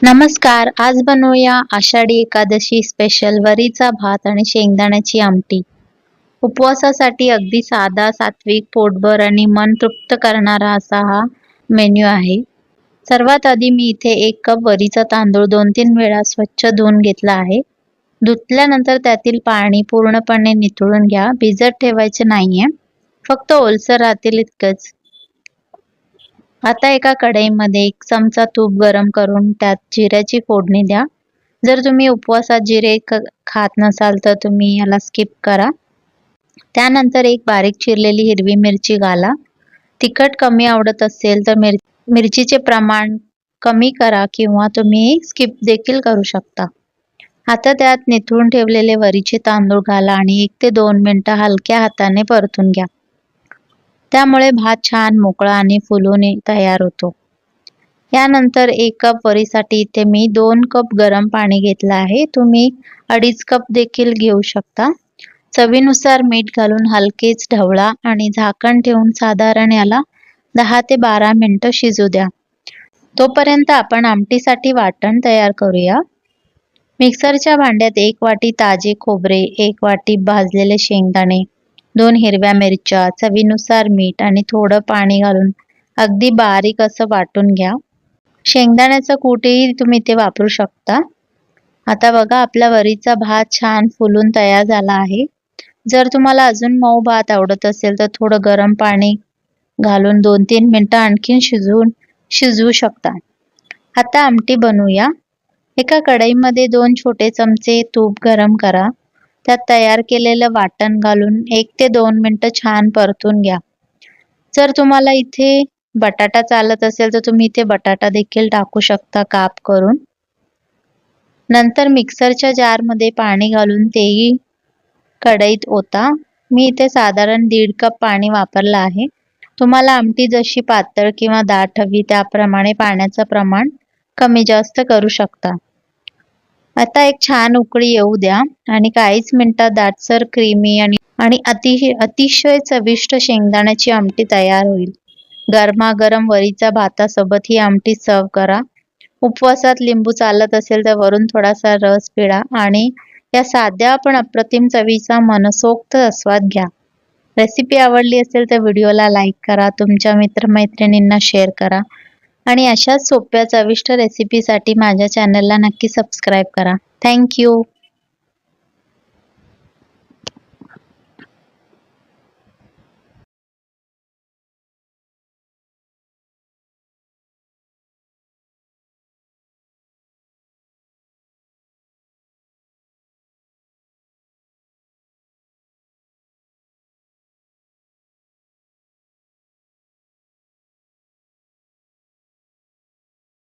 नमस्कार. आज बनवूया आषाढी एकादशी स्पेशल वरीचा भात आणि शेंगदाण्याची आमटी. उपवासासाठी अगदी साधा, सात्विक, पोटभर आणि मन तृप्त करणारा असा हा मेन्यू आहे. सर्वात आधी मी इथे 1 कप वरीचा तांदूळ 2-3 वेळा स्वच्छ धुवून घेतला आहे. धुतल्यानंतर त्यातील पाणी पूर्णपणे निथळून घ्या. भिजत ठेवायचे नाहीये, फक्त ओलसर राहतील इतकंच. आता एका कढईमध्ये 1 चमचा तूप गरम करून त्यात जिऱ्याची फोडणी द्या. जर तुम्ही उपवासात जिरे खात नसाल तर तुम्ही याला स्किप करा. त्यानंतर एक बारीक चिरलेली हिरवी मिरची घाला. तिखट कमी आवडत असेल तर मिरचीचे प्रमाण कमी करा किंवा तुम्ही स्किप देखील करू शकता. आता त्यात निथळून ठेवलेले वरीचे तांदूळ घाला आणि 1 ते 2 मिनिटं हलक्या हाताने परतून घ्या. त्यामुळे भात छान मोकळा आणि फुलून तयार होतो. यानंतर 1 कप वरीसाठी इथे मी 2 कप गरम पाणी घेतलं आहे. तुम्ही 2.5 कप देखील घेऊ शकता. चवीनुसार मीठ घालून हलकेच ढवळा आणि झाकण ठेवून साधारण याला 10 ते 12 मिनिटं शिजू द्या. तोपर्यंत आपण आमटीसाठी वाटण तयार करूया. मिक्सरच्या भांड्यात 1 वाटी ताजे खोबरे, 1 वाटी भाजलेले शेंगदाणे, 2 हिरव्या मिरच्या, चवीनुसार मीठ आणि थोडं पाणी घालून अगदी बारीक असं वाटून घ्या. शेंगदाण्याचं कूटही तुम्ही इथे वापरू शकता. आता बघा आपला वरीचा भात छान फुलून तयार झाला आहे. जर तुम्हाला अजून मऊ भात आवडत असेल तर थोडं गरम पाणी घालून 2-3 मिनिटं आणखीन शिजवू शकता. आता आमटी बनवूया. एका कढईमध्ये 2 छोटे चमचे तूप गरम करा. त्यात तयार केलेलं वाटण घालून 1 ते 2 मिनिटं छान परतून घ्या. जर तुम्हाला इथे बटाटा चालत असेल तर तुम्ही इथे बटाटा देखील टाकू शकता काप करून. नंतर मिक्सरच्या जारमध्ये पाणी घालून तेही कढईत ओता. मी इथे साधारण 1.5 कप पाणी वापरलं आहे. तुम्हाला आमटी जशी पातळ किंवा दाट हवी त्याप्रमाणे पाण्याचं प्रमाण कमी जास्त करू शकता. आता एक छान उकळी येऊ द्या आणि काहीच मिनिटात दाटसर क्रीमी आणि अतिशय चविष्ट शेंगदाण्याची आमटी तयार होईल. गरमागरम वरीच्या भातासोबत ही आमटी सर्व करा. उपवासात लिंबू चालत असेल तर वरून थोडासा रस पिळा आणि या साध्या पण अप्रतिम चवीचा मनसोक्त आस्वाद घ्या. रेसिपी आवडली असेल तर व्हिडिओला लाईक करा, तुमच्या मित्रमैत्रिणींना शेअर करा आणि अशाच सोप्या चविष्ट रेसिपीसाठी माझ्या चॅनलला नक्की सबस्क्राईब करा. Thank you.